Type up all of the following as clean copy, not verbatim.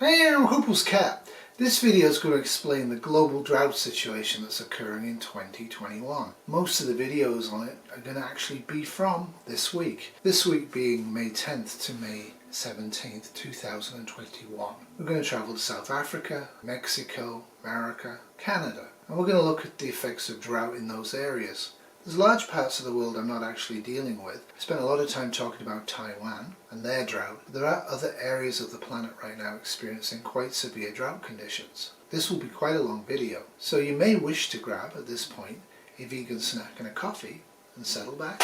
Hey, I'm Huples Cat. This video is going to explain the global drought situation that's occurring in 2021. Most of the videos on it are going to actually be from this week. This week being May 10th to May 17th, 2021. We're going to travel to South Africa, Mexico, America, Canada, and we're going to look at the effects of drought in those areas. There's large parts of the world I'm not actually dealing with. I spent a lot of time talking about Taiwan and their drought. There are other areas of the planet right now experiencing quite severe drought conditions. This will be quite a long video, so you may wish to grab at this point a vegan snack and a coffee and settle back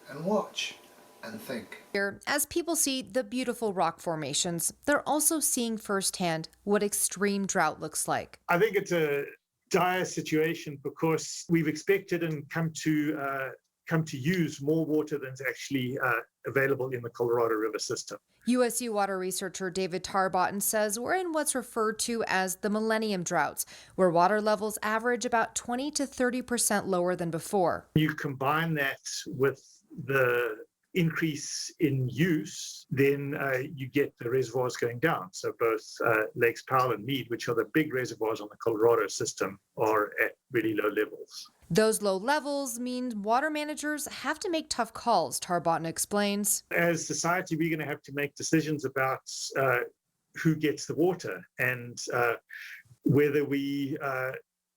and watch and think. As people see the beautiful rock formations, they're also seeing firsthand what extreme drought looks like. I think it's a dire situation because we've expected and come to use more water than's actually available in the Colorado River system. USU water researcher David Tarbotton says we're in what's referred to as the millennium droughts, where water levels average about 20 to 30% lower than before. You combine that with the increase in use, then you get the reservoirs going down. So both Lakes Powell and Meade, which are the big reservoirs on the Colorado system, are at really low levels. Those low levels mean water managers have to make tough calls, Tarbotton explains. As society, we're going to have to make decisions about who gets the water and whether we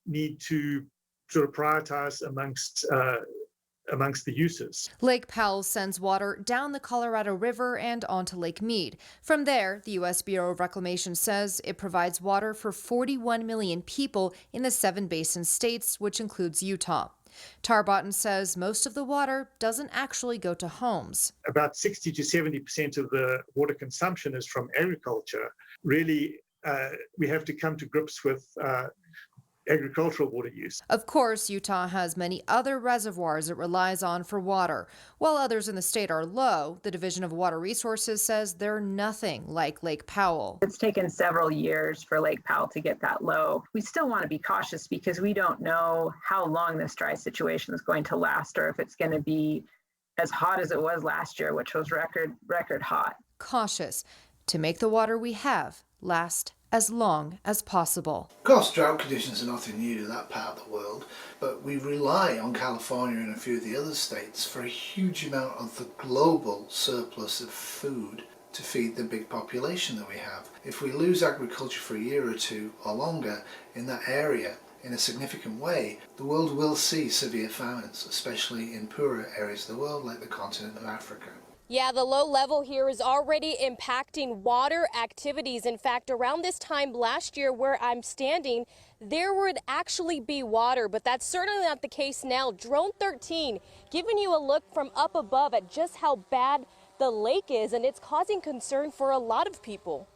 need to sort of prioritize amongst the uses. Lake Powell sends water down the Colorado River and onto Lake Meade. From there, the U.S. Bureau of Reclamation says it provides water for 41 million people in the 7 basin states, which includes Utah. Tarbotton says most of the water doesn't actually go to homes. About 60 to 70% of the water consumption is from agriculture. Really, we have to come to grips with agricultural water use. Of course, Utah has many other reservoirs it relies on for water. While others in the state are low, the Division of Water Resources says they're nothing like Lake Powell. It's taken several years for Lake Powell to get that low. We still want to be cautious because we don't know how long this dry situation is going to last or if it's going to be as hot as it was last year, which was record hot. Cautious to make the water we have last as long as possible. Of course, drought conditions are nothing new to that part of the world, but we rely on California and a few of the other states for a huge amount of the global surplus of food to feed the big population that we have. If we lose agriculture for a year or two or longer in that area in a significant way, the world will see severe famines, especially in poorer areas of the world like the continent of Africa. Yeah, the low level here is already impacting water activities. In fact, around this time last year where I'm standing, there would actually be water, but that's certainly not the case now. Drone 13 giving you a look from up above at just how bad the lake is, and it's causing concern for a lot of people.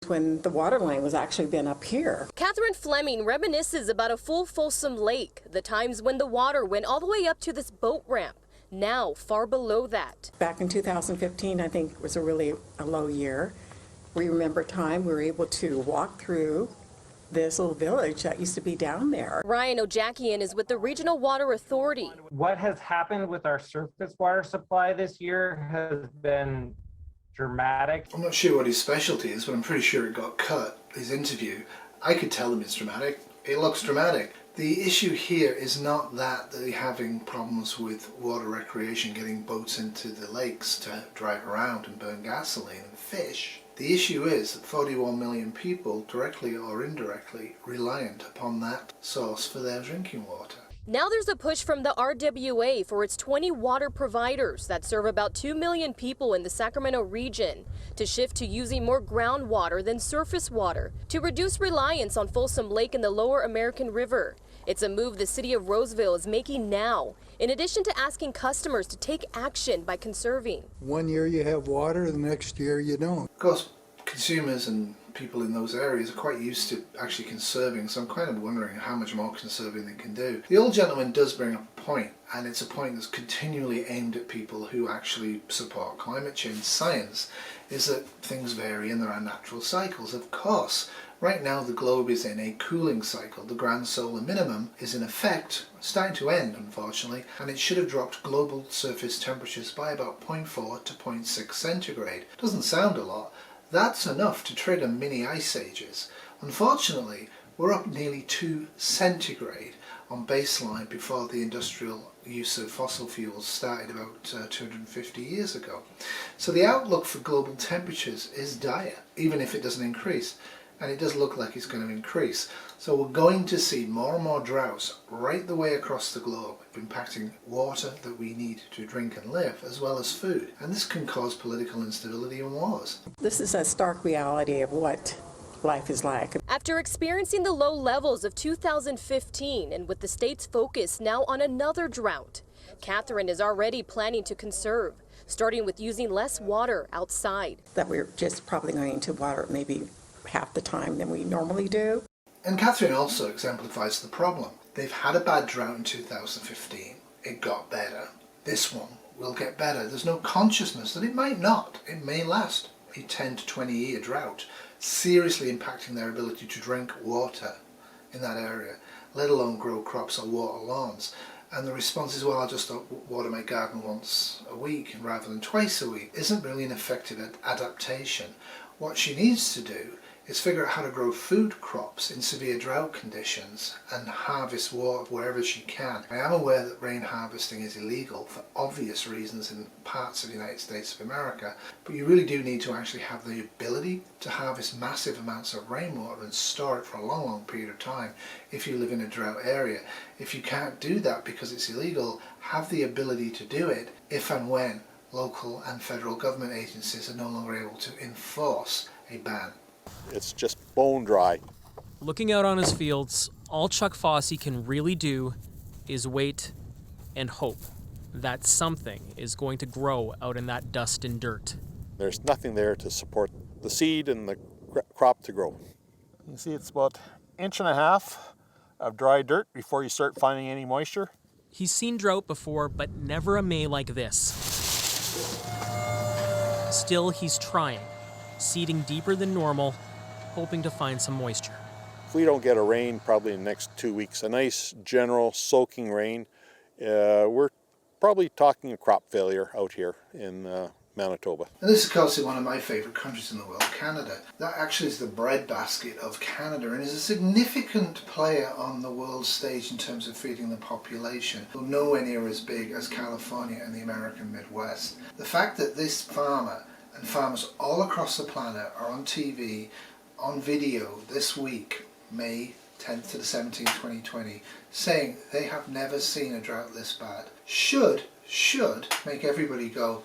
When the water line was actually been up here. Catherine Fleming reminisces about a full Folsom lake, the times when the water went all the way up to this boat ramp. Now far below that. Back in 2015, I think was a low year. We remember a time we were able to walk through this little village that used to be down there. Ryan Ojakian is with the Regional Water Authority. What has happened with our surface water supply this year has been dramatic. I'm not sure what his specialty is, but I'm pretty sure it got cut, his interview. I could tell him it's dramatic. It looks dramatic. The issue here is not that they're having problems with water recreation, getting boats into the lakes to drive around and burn gasoline and fish. The issue is that 41 million people, directly or indirectly, reliant upon that source for their drinking water. Now there's a push from the RWA for its 20 water providers that serve about 2 million people in the Sacramento region to shift to using more groundwater than surface water to reduce reliance on Folsom Lake and the Lower American River. It's a move the city of Roseville is making now, in addition to asking customers to take action by conserving. One year you have water, the next year you don't. Of course, consumers and people in those areas are quite used to actually conserving, so I'm kind of wondering how much more conserving they can do. The old gentleman does bring up a point, and it's a point that's continually aimed at people who actually support climate change science, is that things vary and there are natural cycles. Of course, right now the globe is in a cooling cycle. The grand solar minimum is in effect starting to end, unfortunately, and it should have dropped global surface temperatures by about 0.4 to 0.6 centigrade. Doesn't sound a lot. That's enough to trigger mini ice ages. Unfortunately, we're up nearly 2 centigrade on baseline before the industrial use of fossil fuels started about 250 years ago. So the outlook for global temperatures is dire, even if it doesn't increase. And it does look like it's going to increase. So we're going to see more and more droughts right the way across the globe, impacting water that we need to drink and live, as well as food. And this can cause political instability and wars. This is a stark reality of what life is like. After experiencing the low levels of 2015 and with the state's focus now on another drought, Catherine is already planning to conserve, starting with using less water outside. That we're just probably going to water maybe half the time than we normally do. And Catherine also exemplifies the problem. They've had a bad drought in 2015. It got better. This one will get better. There's no consciousness that it might not. It may last a 10 to 20 year drought, seriously impacting their ability to drink water in that area, let alone grow crops or water lawns. And the response is, well, I'll just water my garden once a week rather than twice a week. Isn't really an effective adaptation. What she needs to do is figure out how to grow food crops in severe drought conditions and harvest water wherever she can. I am aware that rain harvesting is illegal for obvious reasons in parts of the United States of America, but you really do need to actually have the ability to harvest massive amounts of rainwater and store it for a long, long period of time if you live in a drought area. If you can't do that because it's illegal, have the ability to do it if and when local and federal government agencies are no longer able to enforce a ban. It's just bone dry. Looking out on his fields, all Chuck Fossey can really do is wait and hope that something is going to grow out in that dust and dirt. There's nothing there to support the seed and the crop to grow. You see it's about 1.5 inches of dry dirt before you start finding any moisture. He's seen drought before, but never a May like this. Still, he's trying, seeding deeper than normal, hoping to find some moisture. If we don't get a rain probably in the next 2 weeks, a nice general soaking rain, we're probably talking a crop failure out here in Manitoba. And this is, of course, one of my favourite countries in the world, Canada. That actually is the breadbasket of Canada and is a significant player on the world stage in terms of feeding the population, though nowhere near as big as California and the American Midwest. The fact that this farmer and farmers all across the planet are on TV, on video this week, May 10th to the 17th, 2020, saying they have never seen a drought this bad, should make everybody go,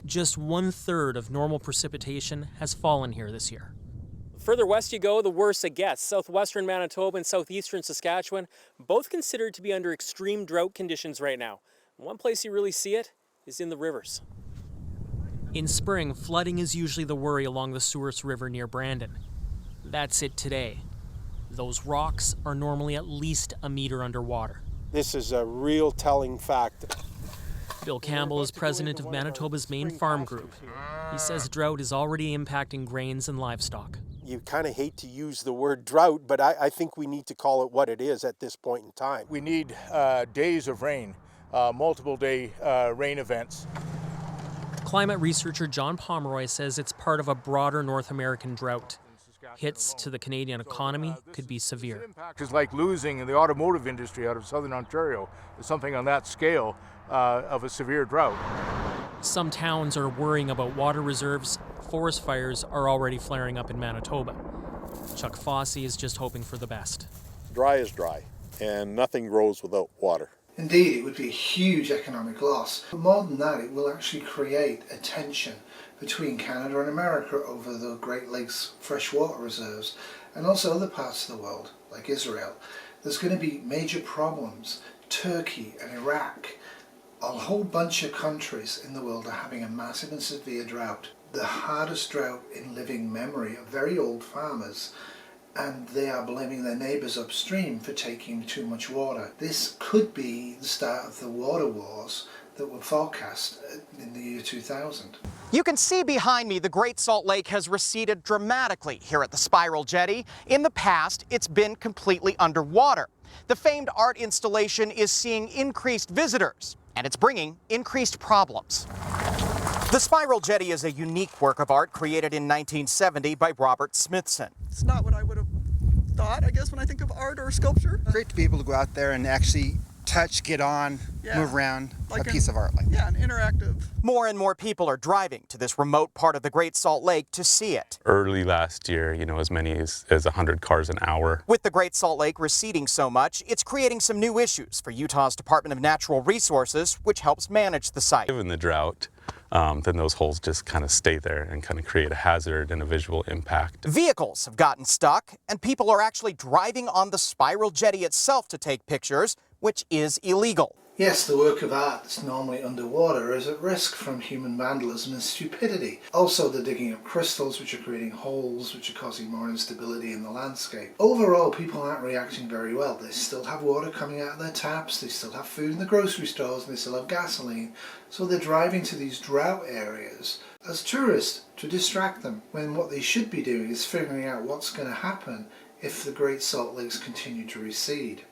Just 1/3 of normal precipitation has fallen here this year. Further west you go, the worse it gets. Southwestern Manitoba and southeastern Saskatchewan, both considered to be under extreme drought conditions right now. One place you really see it is in the rivers. In spring, flooding is usually the worry along the Souris River near Brandon. That's it today. Those rocks are normally at least a meter underwater. This is a real telling fact. Bill Campbell is president of Manitoba's main farm group. He says drought is already impacting grains and livestock. You kind of hate to use the word drought, but I think we need to call it what it is at this point in time. We need days of rain, multiple day rain events. Climate researcher John Pomeroy says it's part of a broader North American drought. Hits to the Canadian economy could be severe. It's like losing the automotive industry out of southern Ontario, something on that scale of a severe drought. Some towns are worrying about water reserves. Forest fires are already flaring up in Manitoba. Chuck Fossey is just hoping for the best. Dry is dry, and nothing grows without water. Indeed, it would be a huge economic loss. But more than that, it will actually create a tension between Canada and America over the Great Lakes freshwater reserves and also other parts of the world, like Israel. There's going to be major problems. Turkey and Iraq, a whole bunch of countries in the world are having a massive and severe drought. The hardest drought in living memory of very old farmers, and they are blaming their neighbours upstream for taking too much water. This could be the start of the water wars that were forecast in the year 2000. You can see behind me the Great Salt Lake has receded dramatically here at the Spiral Jetty. In the past, it's been completely underwater. The famed art installation is seeing increased visitors, and it's bringing increased problems. The spiral jetty is a unique work of art created in 1970 by Robert Smithson. It's not what I would have thought, I guess, when I think of art or sculpture. Great to be able to go out there and actually touch, get on, move around, like a piece of art like that. Yeah, an interactive. More and more people are driving to this remote part of the Great Salt Lake to see it. Early last year, as many as 100 cars an hour. With the Great Salt Lake receding so much, it's creating some new issues for Utah's Department of Natural Resources, which helps manage the site. Given the drought, then those holes just kind of stay there and kind of create a hazard and a visual impact. Vehicles have gotten stuck, and people are actually driving on the spiral jetty itself to take pictures, which is illegal. Yes, the work of art that's normally underwater is at risk from human vandalism and stupidity. Also, the digging of crystals, which are creating holes, which are causing more instability in the landscape. Overall, people aren't reacting very well. They still have water coming out of their taps, they still have food in the grocery stores, and they still have gasoline. So they're driving to these drought areas as tourists to distract them, when what they should be doing is figuring out what's going to happen if the Great Salt Lakes continue to recede.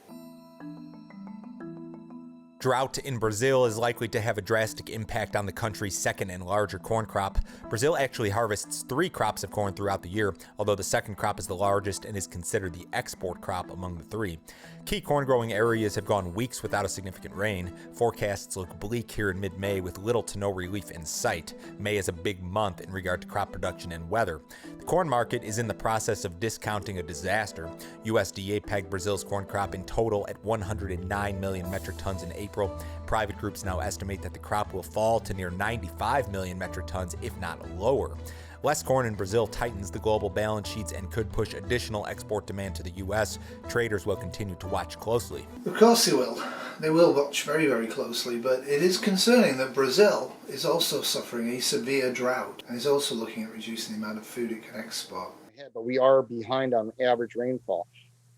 Drought in Brazil is likely to have a drastic impact on the country's second and larger corn crop. Brazil actually harvests 3 crops of corn throughout the year, although the second crop is the largest and is considered the export crop among the 3. Key corn growing areas have gone weeks without a significant rain. Forecasts look bleak here in mid-May with little to no relief in sight. May is a big month in regard to crop production and weather. The corn market is in the process of discounting a disaster. USDA pegged Brazil's corn crop in total at 109 million metric tons in April. Private groups now estimate that the crop will fall to near 95 million metric tons, if not lower. Less corn in Brazil tightens the global balance sheets and could push additional export demand to the U.S. Traders will continue to watch closely. Of course they will. They will watch very, very closely, but it is concerning that Brazil is also suffering a severe drought and is also looking at reducing the amount of food it can export. But we are behind on average rainfall.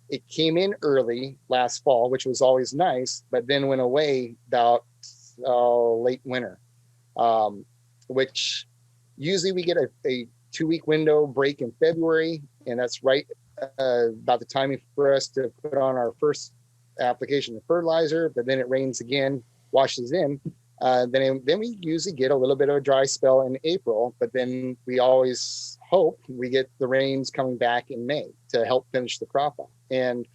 It came in early last fall, which was always nice, but then went away about late winter, which usually we get a 2-week window break in February, and that's right about the timing for us to put on our first application of fertilizer, but then it rains again, washes in. Then we usually get a little bit of a dry spell in April, but then we always hope we get the rains coming back in May to help finish the crop off. And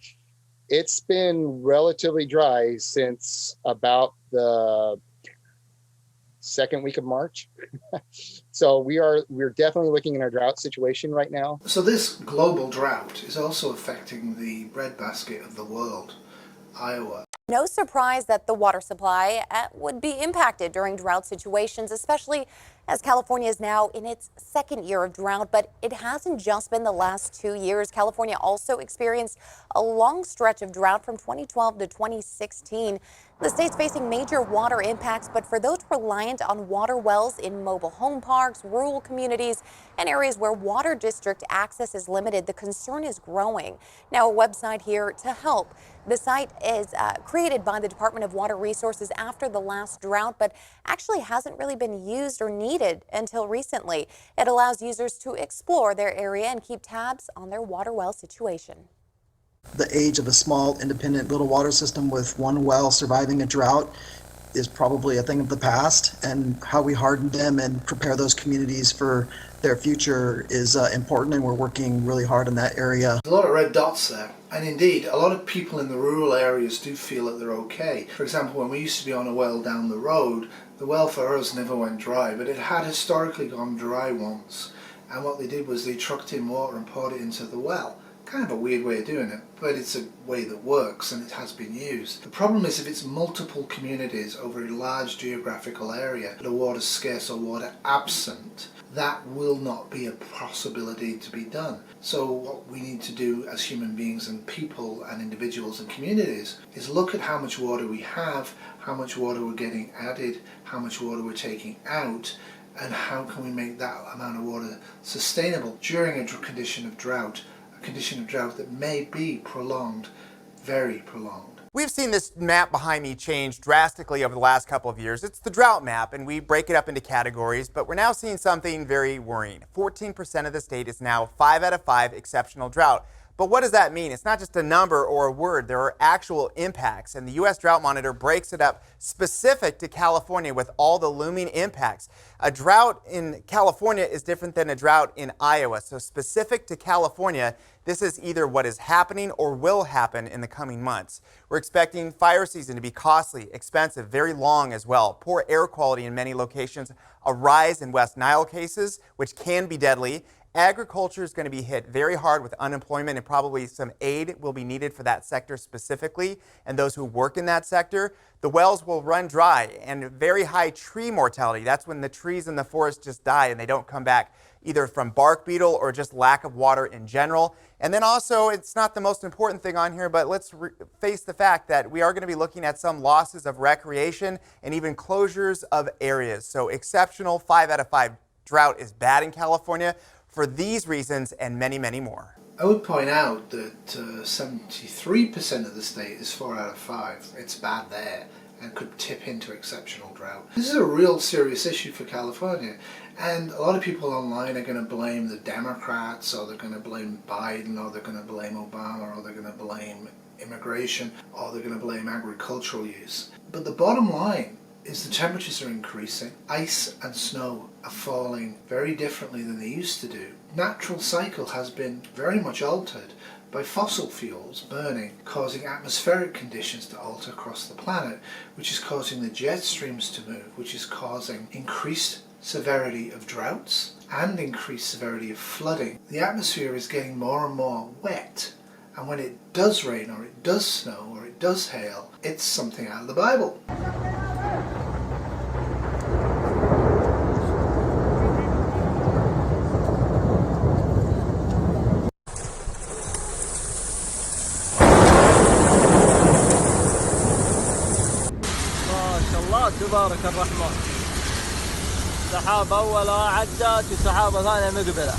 it's been relatively dry since about the second week of March. So we're definitely looking at our drought situation right now. So this global drought is also affecting the breadbasket of the world, Iowa. No surprise that the water supply would be impacted during drought situations, especially as California is now in its second year of drought. But it hasn't just been the last 2 years. California also experienced a long stretch of drought from 2012 to 2016. The state's facing major water impacts, but for those reliant on water wells in mobile home parks, rural communities, and areas where water district access is limited, the concern is growing. Now, a website here to help. The site is created by the Department of Water Resources after the last drought, but actually hasn't really been used or needed until recently. It allows users to explore their area and keep tabs on their water well situation. The age of a small, independent little water system with one well surviving a drought is probably a thing of the past, and how we harden them and prepare those communities for their future is important, and we're working really hard in that area. There's a lot of red dots there, and indeed a lot of people in the rural areas do feel that they're okay. For example, when we used to be on a well down the road, the well for us never went dry, but it had historically gone dry once, and what they did was they trucked in water and poured it into the well. Kind of a weird way of doing it, but it's a way that works and it has been used. The problem is if it's multiple communities over a large geographical area that are water scarce or water absent, that will not be a possibility to be done. So what we need to do as human beings and people and individuals and communities is look at how much water we have, how much water we're getting added, how much water we're taking out, and how can we make that amount of water sustainable during a condition of drought. Condition of drought that may be prolonged, very prolonged. We've seen this map behind me change drastically over the last couple of years. It's the drought map, and we break it up into categories, but we're now seeing something very worrying. 14% of the state is now 5 out of 5 exceptional drought. But what does that mean? It's not just a number or a word. There are actual impacts, and the U.S. Drought Monitor breaks it up specific to California with all the looming impacts. A drought in California is different than a drought in Iowa. So specific to California, this is either what is happening or will happen in the coming months. We're expecting fire season to be costly, expensive, very long as well. Poor air quality in many locations, a rise in West Nile cases, which can be deadly. Agriculture is going to be hit very hard with unemployment, and probably some aid will be needed for that sector specifically and those who work in that sector. The wells will run dry, and very high tree mortality. That's when the trees in the forest just die and they don't come back, either from bark beetle or just lack of water in general. And then also, it's not the most important thing on here, but let's face the fact that we are going to be looking at some losses of recreation and even closures of areas. So exceptional 5 out of 5 drought is bad in California for these reasons and many, many more. I would point out that 73% of the state is 4 out of 5. It's bad there and could tip into exceptional drought. This is a real serious issue for California, and a lot of people online are going to blame the Democrats, or they're going to blame Biden, or they're going to blame Obama, or they're going to blame immigration, or they're going to blame agricultural use. But the bottom line is the temperatures are increasing. Ice and snow are falling very differently than they used to do. Natural cycle has been very much altered by fossil fuels burning, causing atmospheric conditions to alter across the planet, which is causing the jet streams to move, which is causing increased severity of droughts and increased severity of flooding. The atmosphere is getting more and more wet, and when it does rain, or it does snow, or it does hail, it's something out of the Bible. تبارك الرحمن سحاب أولى عدت وسحابة ثانية مقبلة.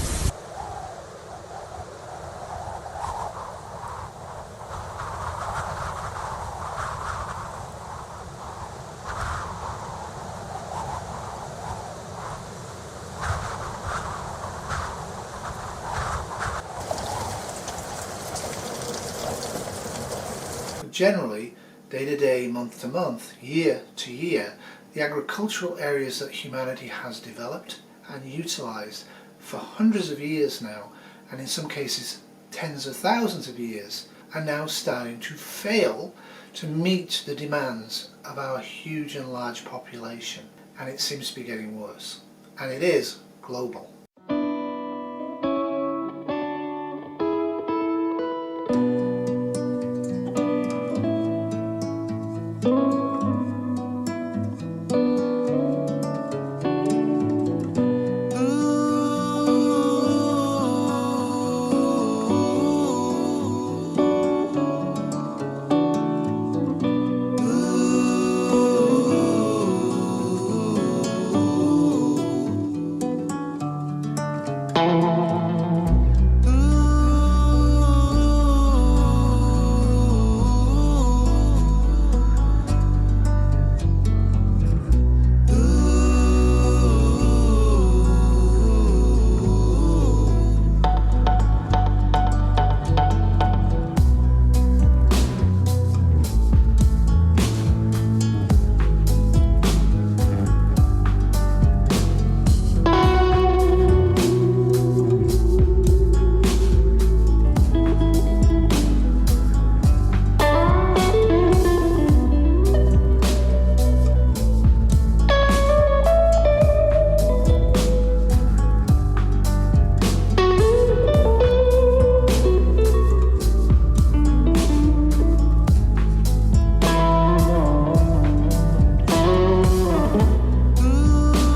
Generally, day to day, month to month, year to year, the agricultural areas that humanity has developed and utilized for hundreds of years now, and in some cases tens of thousands of years, are now starting to fail to meet the demands of our huge and large population. And it seems to be getting worse. And it is global.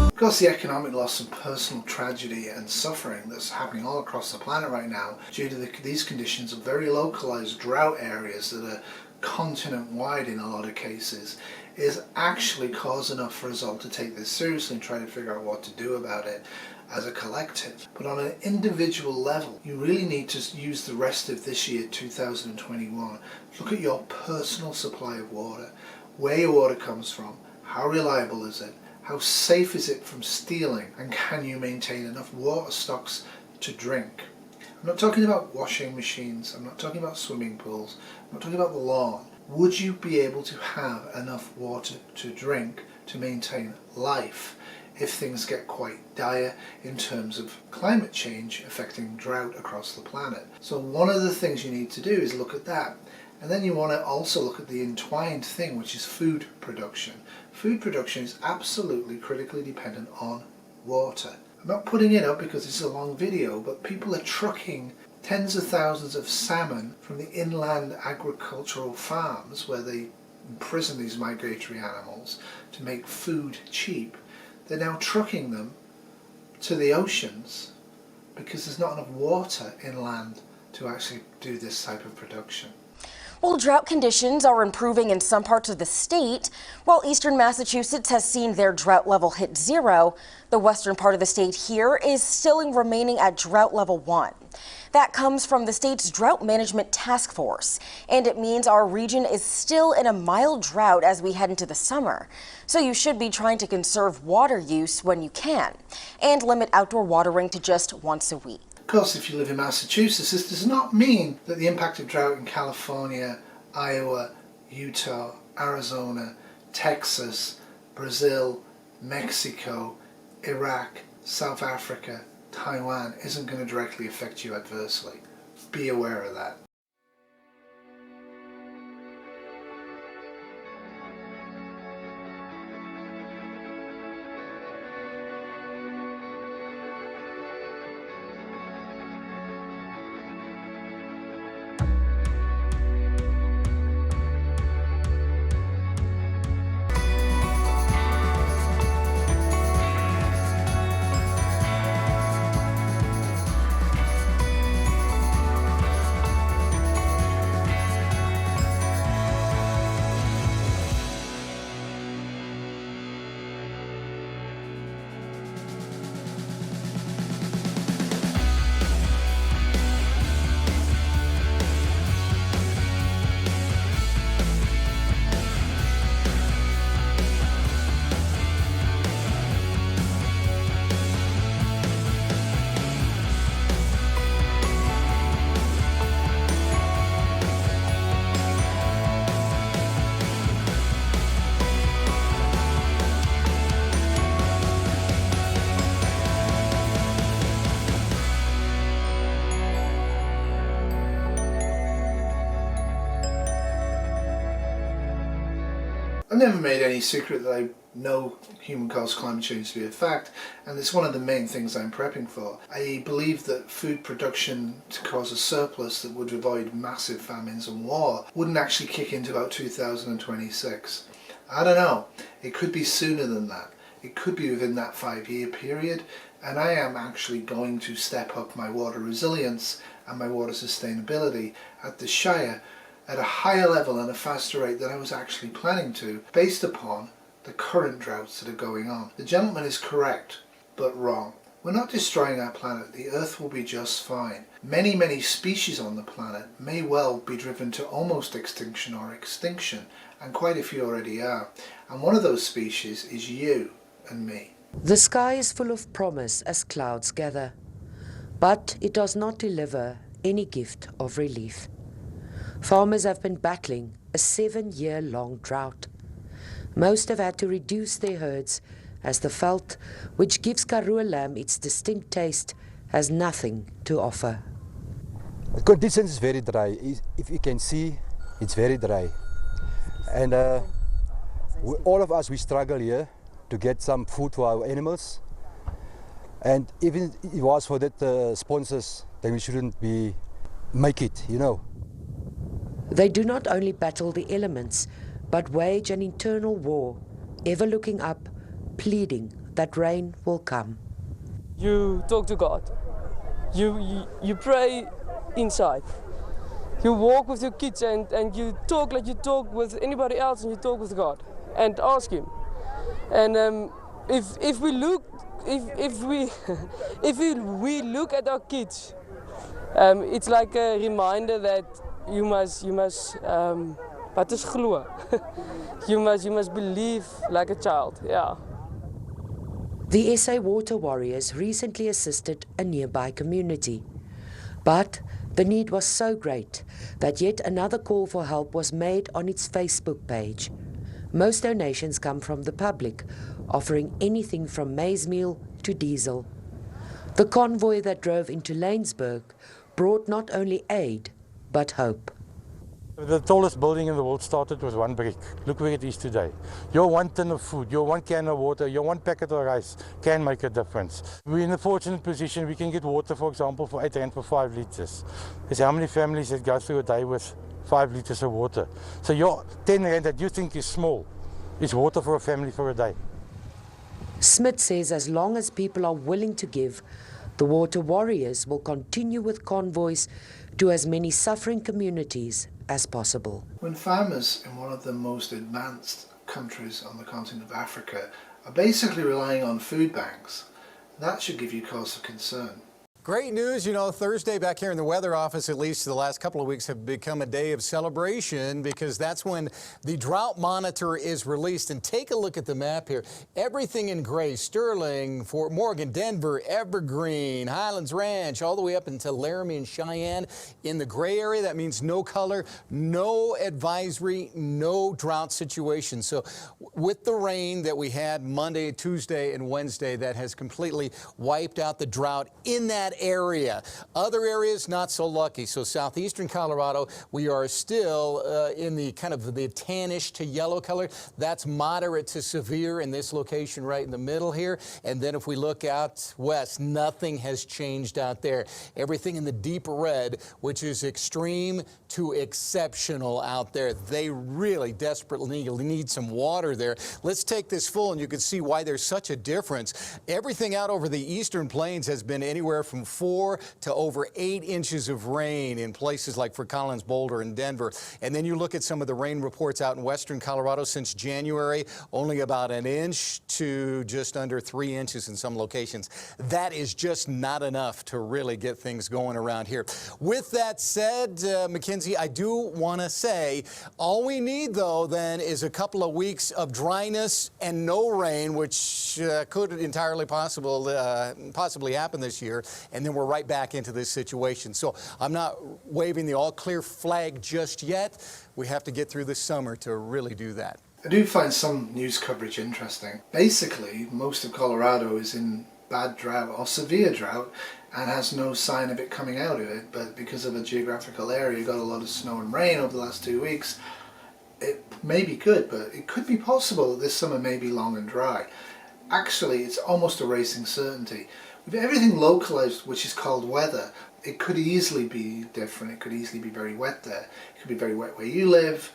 Of course, the economic loss and personal tragedy and suffering that's happening all across the planet right now due to these conditions of very localized drought areas that are continent-wide in a lot of cases is actually cause enough for us all to take this seriously and try to figure out what to do about it as a collective. But on an individual level, you really need to use the rest of this year, 2021, look at your personal supply of water, where your water comes from, how reliable is it, how safe is it from stealing, and can you maintain enough water stocks to drink? I'm not talking about washing machines, I'm not talking about swimming pools, I'm not talking about the lawn. Would you be able to have enough water to drink to maintain life if things get quite dire in terms of climate change affecting drought across the planet? So one of the things you need to do is look at that. And then you want to also look at the entwined thing, which is food production. Food production is absolutely critically dependent on water. I'm not putting it up because it's a long video, but people are trucking tens of thousands of salmon from the inland agricultural farms where they imprison these migratory animals to make food cheap. They're now trucking them to the oceans because there's not enough water inland to actually do this type of production. Well, drought conditions are improving in some parts of the state. While eastern Massachusetts has seen their drought level hit 0, the western part of the state here is still remaining at drought level 1. That comes from the state's Drought Management Task Force, and it means our region is still in a mild drought as we head into the summer. So you should be trying to conserve water use when you can, and limit outdoor watering to just once a week. Of course, if you live in Massachusetts, this does not mean that the impact of drought in California, Iowa, Utah, Arizona, Texas, Brazil, Mexico, Iraq, South Africa, Taiwan isn't going to directly affect you adversely. Be aware of that. I've never made any secret that I know human-caused climate change to be a fact, and it's one of the main things I'm prepping for. I believe that food production to cause a surplus that would avoid massive famines and war wouldn't actually kick into about 2026. I don't know. It could be sooner than that. It could be within that 5-year period, and I am actually going to step up my water resilience and my water sustainability at the Shire at a higher level and a faster rate than I was actually planning to, based upon the current droughts that are going on. The gentleman is correct, but wrong. We're not destroying our planet. The Earth will be just fine. Many species on the planet may well be driven to almost extinction or extinction, and quite a few already are. And one of those species is you and me. The sky is full of promise as clouds gather, but it does not deliver any gift of relief. Farmers have been battling a 7-year-long drought. Most have had to reduce their herds as the veld, which gives Karoo lamb its distinct taste, has nothing to offer. The conditions is very dry. If you can see, it's very dry. And all of us, we struggle here to get some food for our animals. And even if it was for that sponsors, then we shouldn't make it, you know. They do not only battle the elements, but wage an internal war, ever looking up, pleading that rain will come. You talk to God. You pray inside. You walk with your kids and you talk like you talk with anybody else, and you talk with God and ask Him. And if we look at our kids, it's like a reminder that you must wat is glo? you must believe like a child. Yeah. The SA Water Warriors recently assisted a nearby community. But the need was so great that yet another call for help was made on its Facebook page. Most donations come from the public, offering anything from maize meal to diesel. The convoy that drove into Lanesburg brought not only aid, but hope. The tallest building in the world started with one brick. Look where it is today. Your one tin of food, your one can of water, your one packet of rice can make a difference. We're in a fortunate position. We can get water, for example, for 8 rand for 5 litres. There's how many families that go through a day with 5 litres of water. So your 10 rand that you think is small is water for a family for a day. Smith says as long as people are willing to give, the water warriors will continue with convoys to as many suffering communities as possible. When farmers in one of the most advanced countries on the continent of Africa are basically relying on food banks, that should give you cause for concern. Great news, you know, Thursday back here in the weather office, at least the last couple of weeks, have become a day of celebration because that's when the drought monitor is released. And take a look at the map here. Everything in gray: Sterling, Fort Morgan, Denver, Evergreen, Highlands Ranch, all the way up into Laramie and Cheyenne. In the gray area, that means no color, no advisory, no drought situation. So with the rain that we had Monday, Tuesday, and Wednesday, that has completely wiped out the drought in that area. Other areas not so lucky. So southeastern Colorado, we are still in the kind of the tannish to yellow color. That's moderate to severe in this location right in the middle here. And then if we look out west, nothing has changed out there. Everything in the deep red, which is extreme to exceptional out there. They really desperately need some water there. Let's take this full and you can see why there's such a difference. Everything out over the eastern plains has been anywhere from 4 to over 8 inches of rain in places like Fort Collins, Boulder, and Denver. And then you look at some of the rain reports out in western Colorado since January, only about 1 inch to just under 3 inches in some locations. That is just not enough to really get things going around here. With that said, Mackenzie, I do want to say all we need, though, then is a couple of weeks of dryness and no rain, which could entirely possibly happen this year. And then we're right back into this situation. So I'm not waving the all clear flag just yet. We have to get through the summer to really do that. I do find some news coverage interesting. Basically, most of Colorado is in bad drought or severe drought and has no sign of it coming out of it, but because of a geographical area, you got a lot of snow and rain over the last 2 weeks. It may be good, but it could be possible that this summer may be long and dry. Actually, it's almost a racing certainty. With everything localized, which is called weather, it could easily be different. It could easily be very wet there. It could be very wet where you live.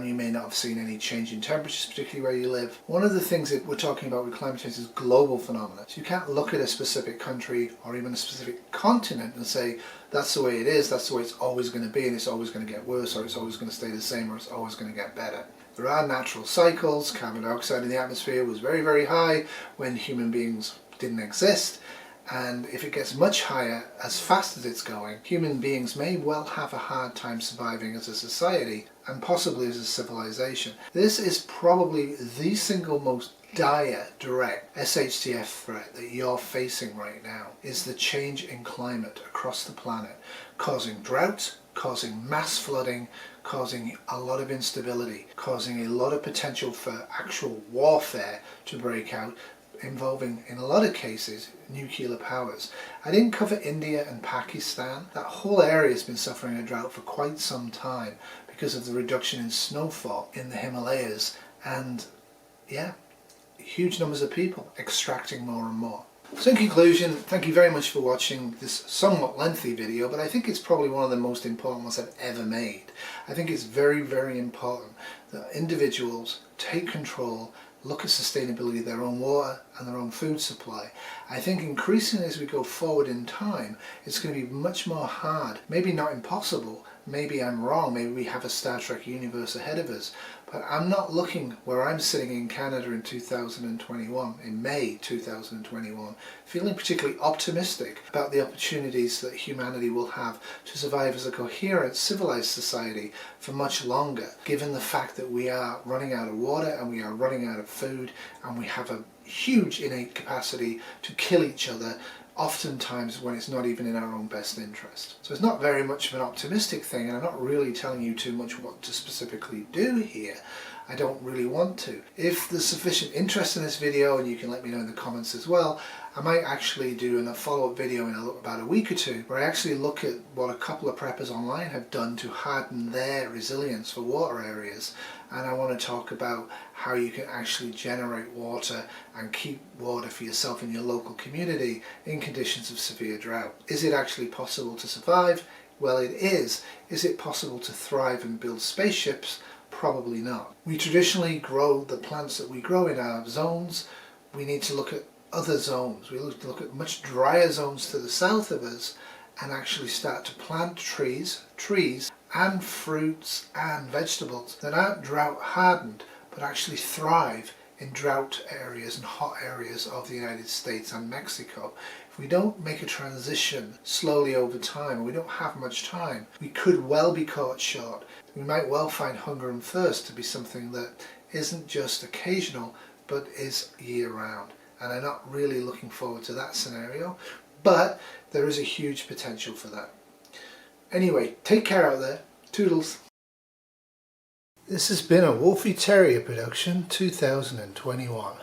You may not have seen any change in temperatures, particularly where you live. One of the things that we're talking about with climate change is global phenomena. So you can't look at a specific country or even a specific continent and say, that's the way it is, that's the way it's always going to be, and it's always going to get worse, or it's always going to stay the same, or it's always going to get better. There are natural cycles. Carbon dioxide in the atmosphere was very, very high when human beings didn't exist. And if it gets much higher as fast as it's going, human beings may well have a hard time surviving as a society and possibly as a civilization. This is probably the single most dire, direct SHTF threat that you're facing right now, is the change in climate across the planet, causing drought, causing mass flooding, causing a lot of instability, causing a lot of potential for actual warfare to break out, involving, in a lot of cases, nuclear powers. I didn't cover India and Pakistan. That whole area has been suffering a drought for quite some time because of the reduction in snowfall in the Himalayas and, yeah, huge numbers of people extracting more and more. So in conclusion, thank you very much for watching this somewhat lengthy video, but I think it's probably one of the most important ones I've ever made. I think it's very, very important that individuals take control, look at sustainability of their own water and their own food supply. I think increasingly as we go forward in time, it's going to be much more hard, maybe not impossible, maybe I'm wrong, maybe we have a Star Trek universe ahead of us, but I'm not looking where I'm sitting in Canada in 2021, in May 2021, feeling particularly optimistic about the opportunities that humanity will have to survive as a coherent, civilized society for much longer, given the fact that we are running out of water and we are running out of food and we have a huge innate capacity to kill each other oftentimes when it's not even in our own best interest. So it's not very much of an optimistic thing, and I'm not really telling you too much what to specifically do here. I don't really want to. If there's sufficient interest in this video, and you can let me know in the comments as well, I might actually do a follow-up video in about a week or two where I actually look at what a couple of preppers online have done to harden their resilience for water areas. And I want to talk about how you can actually generate water and keep water for yourself and your local community in conditions of severe drought. Is it actually possible to survive? Well, it is. Is it possible to thrive and build spaceships? Probably not. We traditionally grow the plants that we grow in our zones. We need to look at other zones. We look to look at much drier zones to the south of us and actually start to plant trees and fruits and vegetables that aren't drought hardened but actually thrive in drought areas and hot areas of the United States and Mexico. If we don't make a transition slowly over time, and we don't have much time, we could well be caught short. We might well find hunger and thirst to be something that isn't just occasional but is year-round. And I'm not really looking forward to that scenario, but there is a huge potential for that. Anyway, take care out there. Toodles. This has been a Wolfie Terrier production 2021.